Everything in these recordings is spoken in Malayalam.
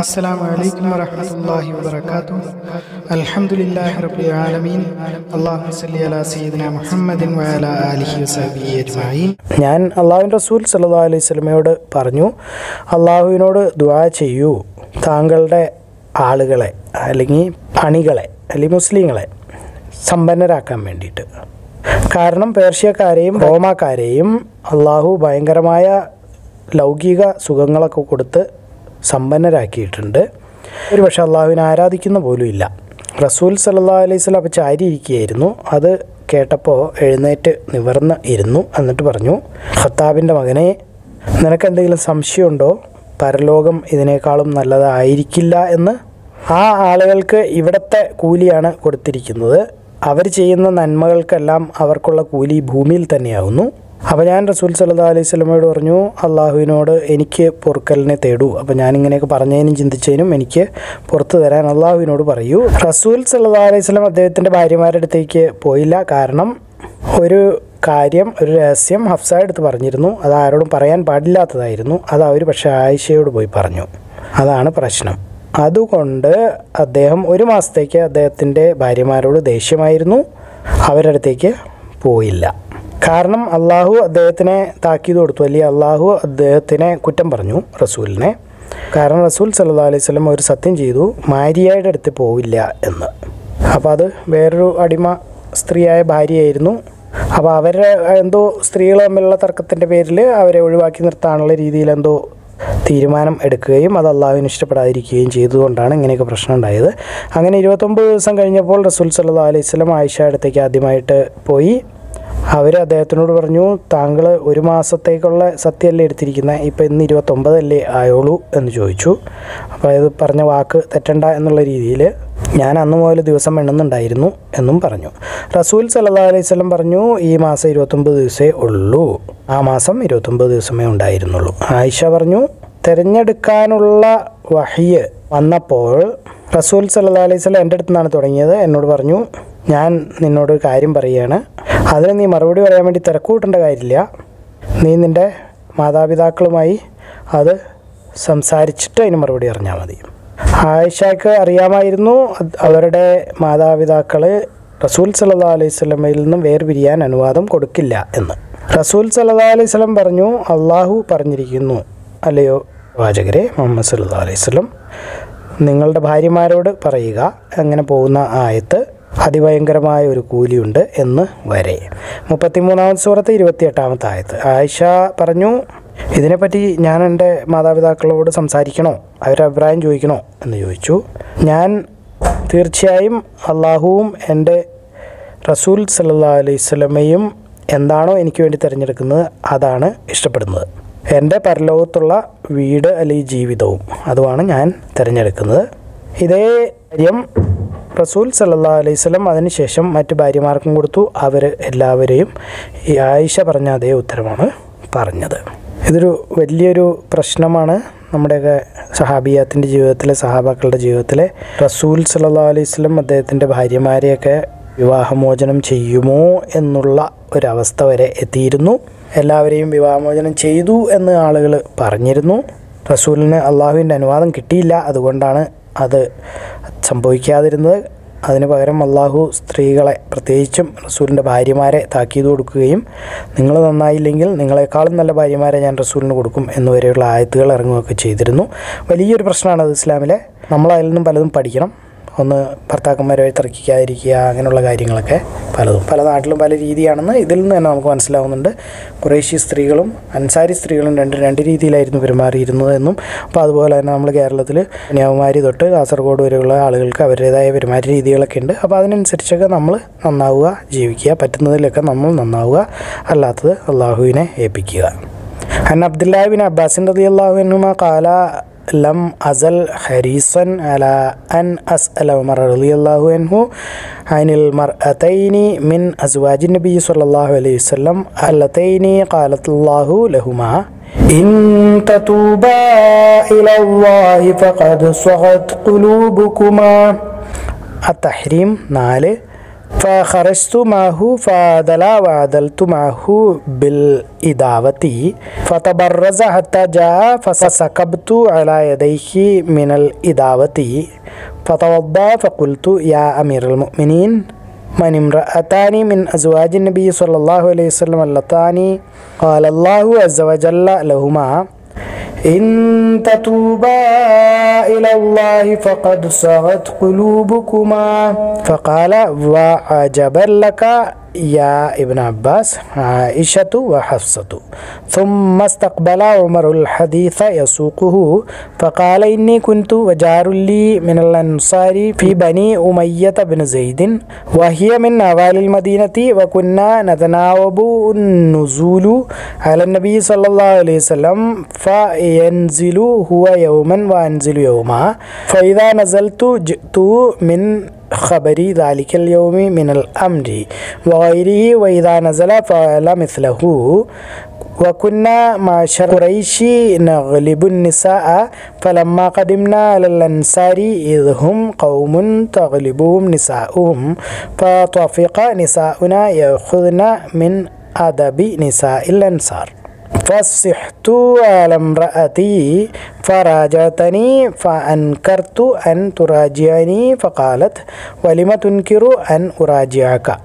السلام عليكم ورحمة الله وبركاته. الحمد لله رب العالمين. اللهم صل على سيدنا محمد وعلى آله وصحبه أجمعين. ഞാൻ അള്ളാഹുവിൻ്റെ റസൂൽ സല്ലല്ലാഹു അലൈഹി വസല്ലമയോട് പറഞ്ഞു, അള്ളാഹുവിനോട് ദുആ ചെയ്യൂ, താങ്കളുടെ ആളുകളെ അല്ലെങ്കിൽ അണികളെ അല്ലെങ്കിൽ മുസ്ലിങ്ങളെ സമ്പന്നരാക്കാൻ വേണ്ടിയിട്ട്. കാരണം പേർഷ്യക്കാരെയും റോമാക്കാരെയും അള്ളാഹു ഭയങ്കരമായ ലൗകിക സുഖങ്ങളൊക്കെ കൊടുത്ത് സമ്പന്നരാക്കിയിട്ടുണ്ട്. ഒരു പക്ഷേ അള്ളാഹുവിനെ ആരാധിക്കുന്ന പോലും ഇല്ല. റസൂൽ സല്ലല്ലാഹു അലൈഹി വസല്ലം അപ്പോൾ ചാരിയിരിക്കുകയായിരുന്നു. അത് കേട്ടപ്പോൾ എഴുന്നേറ്റ് നിവർന്ന് ഇരുന്നു. എന്നിട്ട് പറഞ്ഞു, ഖത്താബിൻ്റെ മകനെ, നിനക്കെന്തെങ്കിലും സംശയമുണ്ടോ? പരലോകം ഇതിനേക്കാളും നല്ലതായിരിക്കില്ല എന്ന്. ആ ആളുകൾക്ക് ഇവിടുത്തെ കൂലിയാണ് കൊടുത്തിരിക്കുന്നത്. അവർ ചെയ്യുന്ന നന്മകൾക്കെല്ലാം അവർക്കുള്ള കൂലി ഭൂമിയിൽ തന്നെയാവുന്നു. അപ്പോൾ ഞാൻ റസൂൽ സല്ലല്ലാഹു അലൈഹി വസല്ലമയോട് പറഞ്ഞു, അള്ളാഹുവിനോട് എനിക്ക് പൊറുക്കലിനെ തേടൂ. അപ്പോൾ ഞാനിങ്ങനെയൊക്കെ പറഞ്ഞതിനും ചിന്തിച്ചതിനും എനിക്ക് പുറത്തു തരാൻ അള്ളാഹുവിനോട് പറയൂ. റസൂൽ സല്ലല്ലാഹു അലൈഹി വസല്ലം അദ്ദേഹത്തിൻ്റെ ഭാര്യമാരുടെ അടുത്തേക്ക് പോയില്ല. കാരണം ഒരു രഹസ്യം ഹഫ്സയുടെ അടുത്ത് പറഞ്ഞിരുന്നു. അത് ആരോടും പറയാൻ പാടില്ലാത്തതായിരുന്നു. അത് അവർ പക്ഷേ ആയിഷയോട് പോയി പറഞ്ഞു. അതാണ് പ്രശ്നം. അതുകൊണ്ട് അദ്ദേഹം ഒരു മാസത്തേക്ക് അദ്ദേഹത്തിൻ്റെ ഭാര്യമാരോട് ദേഷ്യമായിരുന്നു. അവരുടെ അടുത്തേക്ക് പോയില്ല. കാരണം അള്ളാഹു അദ്ദേഹത്തിനെ താക്കീത് കൊടുത്തു, അല്ലെങ്കിൽ അള്ളാഹു അദ്ദേഹത്തിനെ കുറ്റം പറഞ്ഞു റസൂലിനെ. കാരണം റസൂൽ സല്ലല്ലാഹു അലൈഹി വസല്ലം ഒരു സത്യം ചെയ്തു, മാരിയയുടെ അടുത്ത് പോവില്ല എന്ന്. അപ്പോൾ അത് വേറൊരു അടിമ സ്ത്രീയായ ഭാര്യയായിരുന്നു. അപ്പോൾ അവരുടെ എന്തോ സ്ത്രീകൾ തമ്മിലുള്ള തർക്കത്തിൻ്റെ പേരിൽ അവരെ ഒഴിവാക്കി നിർത്താനുള്ള രീതിയിൽ എന്തോ തീരുമാനം എടുക്കുകയും അത് അള്ളാഹുവിന് ഇഷ്ടപ്പെടാതിരിക്കുകയും ചെയ്തുകൊണ്ടാണ് ഇങ്ങനെയൊക്കെ പ്രശ്നം ഉണ്ടായത്. അങ്ങനെ 29 ദിവസം കഴിഞ്ഞപ്പോൾ റസൂൽ സല്ലല്ലാഹു അലൈഹി വസല്ലം ആയിഷ അടുത്തേക്ക് ആദ്യമായിട്ട് പോയി. അവർ അദ്ദേഹത്തിനോട് പറഞ്ഞു, താങ്കൾ ഒരു മാസത്തേക്കുള്ള സത്യമല്ലേ എടുത്തിരിക്കുന്നത്, ഇപ്പം ഇന്ന് 29 ആയുള്ളൂ എന്ന് ചോദിച്ചു. അപ്പോൾ അത് പറഞ്ഞ വാക്ക് തെറ്റണ്ട എന്നുള്ള രീതിയിൽ ഞാൻ അന്ന് മുതൽ ദിവസം എണ്ണുന്നുണ്ടായിരുന്നു എന്നും പറഞ്ഞു. റസൂൽ സല്ലല്ലാഹു അലൈഹി വസല്ലം പറഞ്ഞു, ഈ മാസം 29 ദിവസമേ ഉള്ളൂ. ആ മാസം 29 ദിവസമേ ഉണ്ടായിരുന്നുള്ളൂ. ആയിഷ പറഞ്ഞു, തിരഞ്ഞെടുക്കാനുള്ള വഹ്യ് വന്നപ്പോൾ റസൂൽ സല്ലല്ലാഹു അലൈഹി വസല്ലം എൻ്റെ അടുത്ത് നിന്നാണ് തുടങ്ങിയത്. എന്നോട് പറഞ്ഞു, ഞാൻ നിന്നോട് കാര്യം പറയുകയാണ്, അതിന് നീ മറുപടി പറയാൻ വേണ്ടി തിരക്കൂട്ടേണ്ട കാര്യമില്ല. നീ നിൻ്റെ മാതാപിതാക്കളുമായി അത് സംസാരിച്ചിട്ട് അതിന് മറുപടി അറിഞ്ഞാൽ മതി. ആയിഷയ്ക്ക് അറിയാമായിരുന്നു അവരുടെ മാതാപിതാക്കൾ റസൂൽ സല്ലല്ലാഹു അലൈഹി വസല്ലമയിൽ നിന്നും വേർപിരിയാൻ അനുവാദം കൊടുക്കില്ല എന്ന്. റസൂൽ സല്ലല്ലാഹു അലൈഹി വസല്ലം പറഞ്ഞു, അള്ളാഹു പറഞ്ഞിരിക്കുന്നു അല്ലയോ വാചകരെ മുഹമ്മദ് സല്ലല്ലാഹു അലൈഹി വസല്ലം, നിങ്ങളുടെ ഭാര്യമാരോട് പറയുക, അങ്ങനെ പോകുന്ന ആയത്ത് അതിഭയങ്കരമായ ഒരു കൂലിയുണ്ട് എന്ന് വരെ. 33-ാമത്തെ സൂറത്ത് 28-ാമത്തെ ആയത്ത്. ആയിഷ പറഞ്ഞു, ഇതിനെപ്പറ്റി ഞാൻ എൻ്റെ മാതാപിതാക്കളോട് സംസാരിക്കണോ, അവരുടെ അഭിപ്രായം ചോദിക്കണോ എന്ന് ചോദിച്ചു. ഞാൻ തീർച്ചയായും അള്ളാഹുവും എൻ്റെ റസൂൽ സല്ലല്ലാഹു അലൈഹി വസല്ലമയും എന്താണോ എനിക്ക് വേണ്ടി തിരഞ്ഞെടുക്കുന്നത് അതാണ് ഇഷ്ടപ്പെടുന്നത്. എൻ്റെ പരലോകത്തുള്ള വീട് അല്ലെങ്കിൽ ജീവിതവും അതുമാണ് ഞാൻ തിരഞ്ഞെടുക്കുന്നത്. ഇതേ കാര്യം റസൂൽ സല്ലല്ലാഹു അലൈഹി വസല്ലം അതിനുശേഷം മറ്റ് ഭാര്യമാർക്കും കൊടുത്തു. അവർ എല്ലാവരെയും ഈ ആയിഷ പറഞ്ഞ അതേ ഉത്തരമാണ് പറഞ്ഞത്. ഇതൊരു വലിയൊരു പ്രശ്നമാണ് നമ്മുടെയൊക്കെ സഹാബിയാത്തിൻ്റെ ജീവിതത്തിലെ, സഹാബാക്കളുടെ ജീവിതത്തിലെ. റസൂൽ സല്ലല്ലാഹു അലൈഹി വസല്ലം അദ്ദേഹത്തിൻ്റെ ഭാര്യമാരെയൊക്കെ വിവാഹമോചനം ചെയ്യുമോ എന്നുള്ള ഒരവസ്ഥ വരെ എത്തിയിരുന്നു. എല്ലാവരെയും വിവാഹമോചനം ചെയ്തു എന്ന് ആളുകൾ പറഞ്ഞിരുന്നു. റസൂലിന് അള്ളാഹുവിൻ്റെ അനുവാദം കിട്ടിയില്ല, അതുകൊണ്ടാണ് അത് സംഭവിക്കാതിരുന്നത്. അതിന് പകരം അള്ളാഹു സ്ത്രീകളെ, പ്രത്യേകിച്ചും റസൂലിൻ്റെ ഭാര്യമാരെ താക്കീത് കൊടുക്കുകയും നിങ്ങൾ നന്നായില്ലെങ്കിൽ നിങ്ങളെക്കാളും നല്ല ഭാര്യമാരെ ഞാൻ റസൂലിന് കൊടുക്കും എന്നുവരെയുള്ള ആയത്തുകൾ ഇറങ്ങുകയൊക്കെ ചെയ്തിരുന്നു. വലിയൊരു പ്രശ്നമാണത് ഇസ്ലാമിലെ. നമ്മൾ അതിൽ നിന്നും പലതും പഠിക്കണം. ഒന്ന് ഭർത്താക്കന്മാരുമായി തർക്കിക്കാതിരിക്കുക, അങ്ങനെയുള്ള കാര്യങ്ങളൊക്കെ പല നാട്ടിലും പല രീതിയാണെന്ന് ഇതിൽ നിന്ന് തന്നെ നമുക്ക് മനസ്സിലാവുന്നുണ്ട്. ഖുറൈശി സ്ത്രീകളും അൻസാരി സ്ത്രീകളും രണ്ട് രീതിയിലായിരുന്നു പെരുമാറിയിരുന്നത് എന്നും. അപ്പോൾ അതുപോലെ തന്നെ നമ്മൾ കേരളത്തിൽ കന്യാകുമാരി തൊട്ട് കാസർഗോഡ് വരെയുള്ള ആളുകൾക്ക് അവരുടേതായ പെരുമാറ്റ രീതികളൊക്കെ ഉണ്ട്. അപ്പോൾ അതിനനുസരിച്ചൊക്കെ നമ്മൾ നന്നാവുക, ജീവിക്കുക, പറ്റുന്നതിലൊക്കെ നമ്മൾ നന്നാവുക, അല്ലാത്തത് അള്ളാഹുവിനെ ഏൽപ്പിക്കുക. അൻ അബ്ദുല്ലാഹി ബിൻ അബ്ബാസ് റളിയല്ലാഹു അൻഹുമാ ഖാല ലം അസൽ ഹരീസൻ അലാ അൻ അസ്അല ഉമർ റളിയല്ലാഹു അൻഹു അനിൽ മർഅതൈനി മിൻ അസ്വാജിൻ നബി സ്വല്ലല്ലാഹു അലൈഹി വസല്ലം അല്ലതൈനി ഖാലത്തുല്ലാഹു ലഹുമാ ഇൻ തതൂബാ ഇലല്ലാഹി ഫഖദ് സഗത് ഖുലൂബുകുമാ. അത്തഹ്രീം 4. فخرجت معه فعدل وعدلت معه بالإداوة فتبرز حتى جاء فسكبت على يديه من الإداوة فتوضأ فقلت يا أمير المؤمنين من امرأتان من أزواج النبي صلى الله عليه وسلم اللتان قال الله عز وجل لهما إن تتوبا إلى الله فقد صغت قلوبكما فقال وعجبا لك يا ابن عباس عائشة وحفصة ثم استقبل عمر الحديث يسوقه فقال إني كنت وجار لي من الأنصار في بني أمية بن زيد وهي من أوائل المدينة وكنا نتناوب النزول على النبي صلى الله عليه وسلم فينزل هو يوما وأنزل يوما فإذا نزلت جئت من خبر ذلك اليوم من الأمر وغيره وإذا نزل فعل مثله وكنا معشر قريش نغلب النساء فلما قدمنا على الأنصار إذ هم قوم تغلبهم نساؤهم فطفق نساؤنا يأخذن من أدب نساء الأنصار فصحت على امرأتي فراجعتني فأنكرت أن تراجعني فقالت ولم تنكر أن أراجعك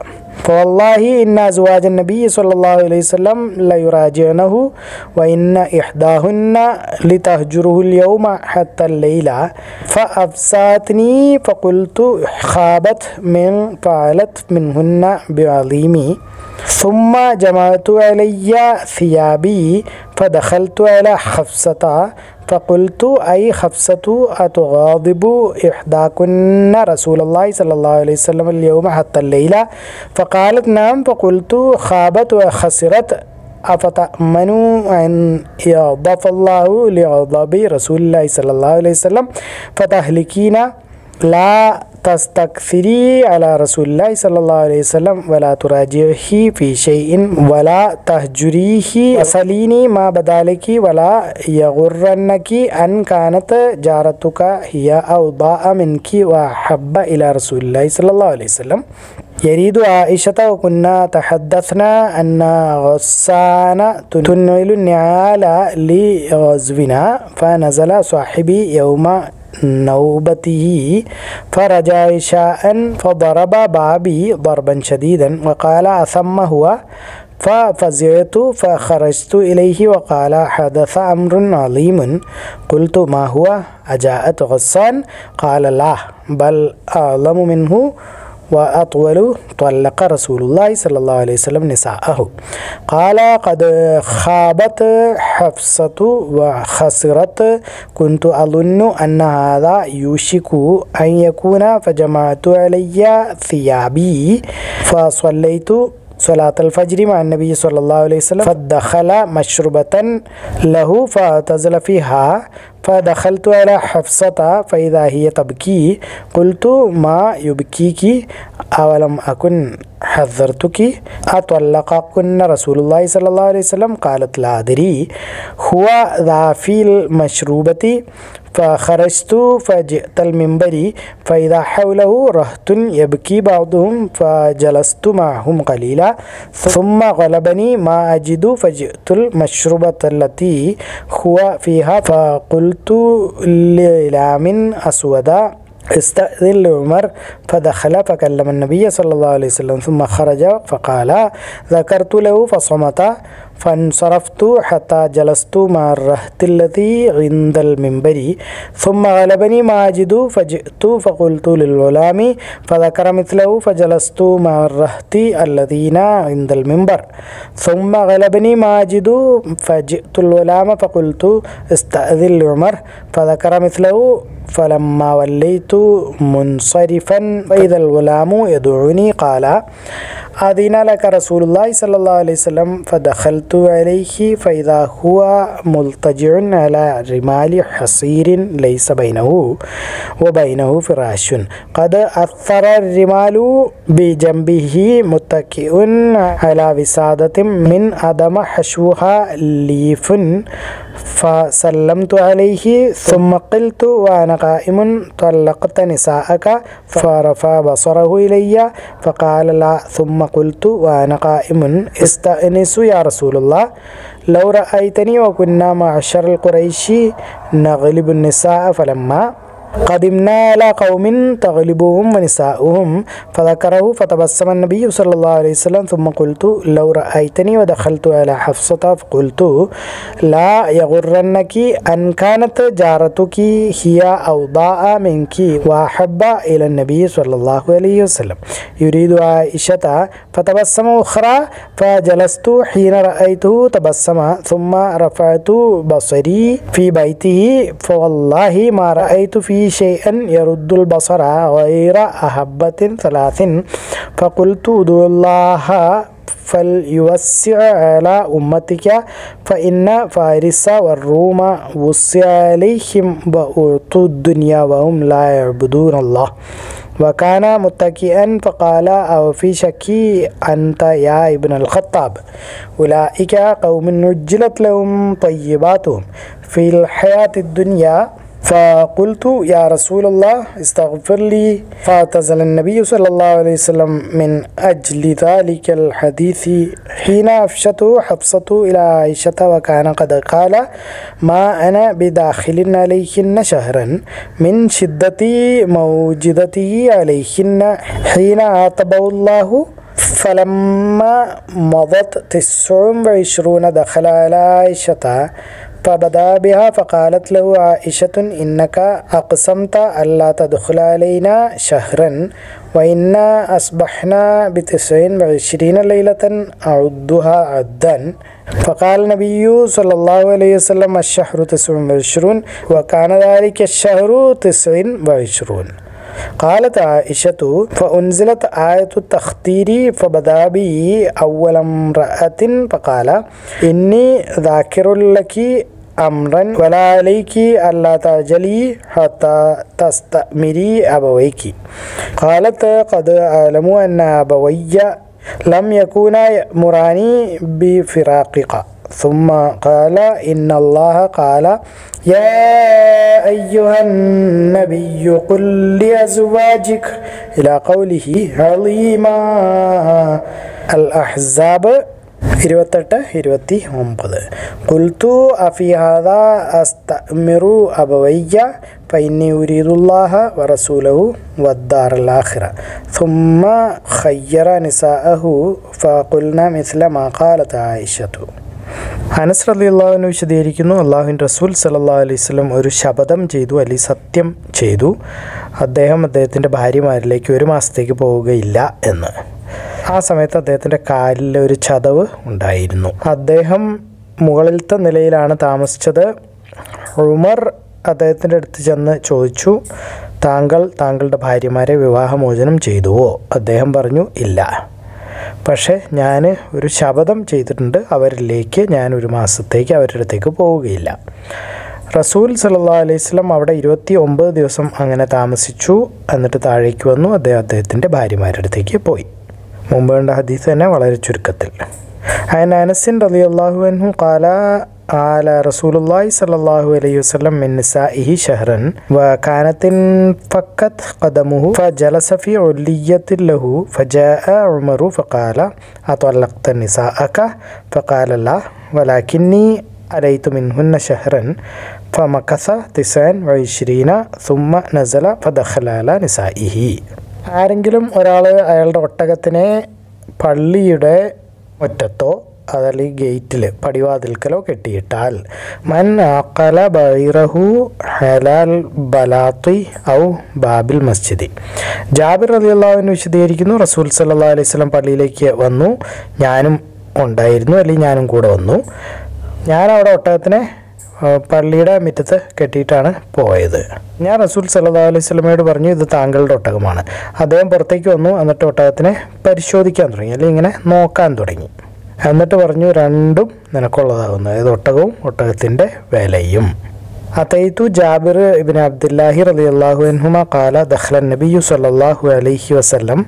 فوالله إن أزواج النبي صلى الله عليه وسلم لا يراجعنه وإن إحداهن لتهجره اليوم حتى الليلة فأفساتني فقلت خابت من فعلت منهن بعظيمي ثم جمعت علي ثيابي فدخلت على حفصة فقلت أي حفصة أتغاضب إحداكن رسول الله صلى الله عليه وسلم اليوم حتى الليلة فقالت نعم فقلت خابت وخسرت أفتأمنوا أن يغضب الله لغضب رسول الله صلى الله عليه وسلم فتهلكين لا تستكثري على رسول الله صلى الله عليه وسلم ولا تراجعه في شيء ولا تهجريه وصليني ما بدالك ولا يغرنك أن كانت جارتك هي أوضاع منك وأحب إلى رسول الله صلى الله عليه وسلم يريد عائشة وكنا تحدثنا أن غسان تنعل النعال لغزونا فنزل صاحبي يوم نوبته فرجع عشاء فضرب بابي ضربا شديدا وقال أثم هو ففزعت فخرجت إليه وقال حدث أمر عظيم قلت ما هو أجاءت غسان قال لا بل أعظم منه وأطول طلق رسول الله صلى الله عليه وسلم نساءه قال قد خابت حفصة وخسرت كنت أظن أن هذا يوشك أن يكون فجمعت علي ثيابي فصليت صلاة الفجر مع النبي صلى الله عليه وسلم فدخل مشربة له فاعتزل فيها فدخلت على حفصة فإذا هي تبكي قلت ما يبكيك أولم أكن حذرتك أطلقكن رسول الله صلى الله عليه وسلم قالت لا أدري هو ذا في المشروبة فخرجت فجئت المنبر فإذا حوله رهط يبكي بعضهم فجلست معهم قليلا ثم غلبني ما أجد فجئت المشروبة التي هو فيها فقلت لإعلام أسودا استأذن لعمر فدخل فكلم النبي صلى الله عليه وسلم ثم خرج فقال ذكرت له فصمت فانصرفت حتى جلست مع الرهط الذي عند المنبر ثم غلبني ما أجد فجئت فقلت للغلام فذكر مثله فجلست مع الرهط الذين عند المنبر ثم غلبني ما أجد فجئت الغلام فقلت استأذن لعمر فذكر مثله فلما وليت منصرفا فإذا الغلام يدعوني قال أذن لك رسول الله صلى الله عليه وسلم فدخلت عليه فإذا هو ملتجع على رمال حصير ليس بينه وبينه فراش قد أثر الرمال بجنبه متكئ على وسادة من أدم حشوها ليف فسلمت عليه ثم قلت وأنا قائم طلقت نساءك فرفع بصره إلي فقال لا ثم قلت وأنا قائم استأنس يا رسول الله لو رأيتني وكنا معشر القريش نغلب النساء فلما قدمنا على قوم تغلبهم ونساؤهم فذكره فتبسم النبي صلى الله عليه وسلم ثم قلت لو رأيتني ودخلت على حفصة فقلت لا يغرنك أن كانت جارتك هي أوضاع منك وأحب إلى النبي صلى الله عليه وسلم يريد عائشة فتبسم أخرى فجلست حين رأيته تبسم ثم رفعت بصري في بيته فوالله ما رأيت فيه شيئا يرد البصر غير أحبة ثلاث فقلت ادعوا الله فليوسع على أمتك فإن فارس والروم وسع عليهم وأعطوا الدنيا وهم لا يعبدون الله وكان متكئا فقال أو في شكي أنت يا ابن الخطاب أولئك قوم نجلت لهم طيباتهم في الحياة الدنيا فقلت يا رسول الله استغفر لي فاعتزل النبي صلى الله عليه وسلم من أجل ذلك الحديث حين أفشته حفصة إلى عائشة وكان قد قال ما أنا بداخل عليهن شهرا من شدة موجدته عليهن حين عاتبه الله فلما مضت 29 دخل على عائشة فبدا بها فقالت له عائشة إنك أقسمت ألا تدخل علينا شهرا وإنا أصبحنا ب29 ليلة أعدها عدا فقال النبي صلى الله عليه وسلم الشهر 29 وكان ذلك الشهر 29 قالت عائشة فأنزلت آية التخطير فبدا بي أول امرأة فقال إني ذاكر لك أمرا ولا عليك ألا تعجلي حتى تستأمري أبويك قالت قد أعلم أن أبوي لم يكونا يأمراني بفراقك ثم قال إن الله قال يا أيها النبي قل لأزواجك إلى قوله عظيما الأحزاب 28-29 قلت أفي هذا أستأمر أبوي فإني أريد الله ورسوله والدار الآخرة ثم خير نساءه فقلنا مثل ما قالت عائشة. അനസ് റളിയല്ലാഹു അൻഹു വിശദീകരിക്കുന്നു, അള്ളാഹുവിൻ്റെ റസൂൽ സല്ലല്ലാഹു അലൈഹി വസല്ലം ഒരു ശപഥം ചെയ്തു, അല്ലെങ്കിൽ സത്യം ചെയ്തു, അദ്ദേഹത്തിൻ്റെ ഭാര്യമാരിലേക്ക് 1 മാസത്തേക്ക് പോവുകയില്ല എന്ന്. ആ സമയത്ത് അദ്ദേഹത്തിൻ്റെ കാലിൽ ഒരു ചതവ് ഉണ്ടായിരുന്നു. അദ്ദേഹം മുകളിലത്തെ നിലയിലാണ് താമസിച്ചത്. ഉമർ അദ്ദേഹത്തിൻ്റെ അടുത്ത് ചെന്ന് ചോദിച്ചു, താങ്കളുടെ ഭാര്യമാരെ വിവാഹമോചനം ചെയ്തുവോ? അദ്ദേഹം പറഞ്ഞു ഇല്ല, പക്ഷേ ഞാൻ ഒരു ശപഥം ചെയ്തിട്ടുണ്ട്, അവരിലേക്ക് ഞാൻ 1 മാസത്തേക്ക് അവരുടെ അടുത്തേക്ക് പോവുകയില്ല. റസൂൽ സല്ലല്ലാഹു അലൈഹി വസല്ലം അവിടെ 29 ദിവസം അങ്ങനെ താമസിച്ചു. എന്നിട്ട് താഴേക്ക് വന്നു, അദ്ദേഹത്തിൻ്റെ ഭാര്യമാരുടെ അടുത്തേക്ക് പോയി. മുമ്പ് കണ്ട ഹദീസ് തന്നെ വളരെ ചുരുക്കത്തിൽ. അനസ് റളിയല്ലാഹു അൻഹു ഖാല على رسول الله صلى الله عليه وسلم من نسائه شهرا وكانت انفكت قدمه فجلس في علية له فجاء عمر فقال أطلقت نساءك فقال لا ولكني أريت منهن شهرا فمكث 29 ثم نزل فدخل على نسائه. ആരെങ്കിലും ഒരാൾ അയാളുടെ ഒട്ടകത്തിനെ പള്ളിയുടെ മുറ്റത്തോ അതല്ലെങ്കിൽ ഗേറ്റിൽ പടിവാതിൽക്കലോ കെട്ടിയിട്ടാൽ മൻ അഖല ബൈറഹു ഹലാൽ ബലാത്തി ഔ ബാബിൽ മസ്ജിദി. ജാബിർ റളിയല്ലാഹു അൻഹു വിശദീകരിക്കുന്നു, റസൂൽ സല്ലല്ലാഹു അലൈഹി വസല്ലം പള്ളിയിലേക്ക് വന്നു, ഞാനും ഉണ്ടായിരുന്നു, അല്ലെങ്കിൽ ഞാനും കൂടെ വന്നു. ഞാനവിടെ ഒട്ടകത്തിനെ പള്ളിയുടെ മുറ്റത്ത് കെട്ടിയിട്ടാണ് പോയത്. ഞാൻ റസൂൽ സല്ലല്ലാഹു അലൈഹി വസല്ലമയോട് പറഞ്ഞു, ഇത് താങ്കളുടെ ഒട്ടകമാണ്. അദ്ദേഹം പുറത്തേക്ക് വന്നു, എന്നിട്ട് ഒട്ടകത്തിനെ പരിശോധിക്കാൻ തുടങ്ങി, അല്ലെങ്കിൽ ഇങ്ങനെ നോക്കാൻ തുടങ്ങി. എന്നിട്ട് പറഞ്ഞു, രണ്ടും നിനക്കുള്ളതാകുന്നു, അതായത് ഒട്ടകവും ഒട്ടകത്തിൻ്റെ വിലയും. أتيت جابر بن عبد الله رضي الله عنهما قال دخل النبي صلى الله عليه وسلم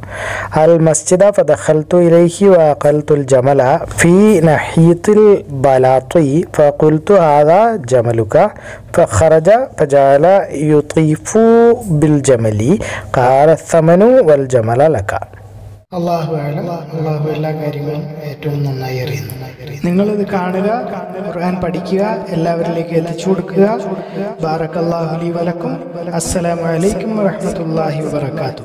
المسجد فدخلت إليه وأقلت الجمل في ناحية البلاط فقلت هذا جملك فخرج فجعل يطيف بالجمل قال الثمن والجمل لك. അള്ളാഹു എല്ലാ കാര്യങ്ങളും ഏറ്റവും നന്നായി അറിയുന്നു. നിങ്ങളിത് കാണുക, ഖുർആൻ പഠിക്കുക, എല്ലാവരിലേക്ക് എത്തിച്ചു കൊടുക്കുക. ബാറക്കല്ലാഹു ലി വലക്കും. അസ്സലാമു അലൈക്കും വറഹ്മത്തുള്ളാഹി വബറകാതുഹു.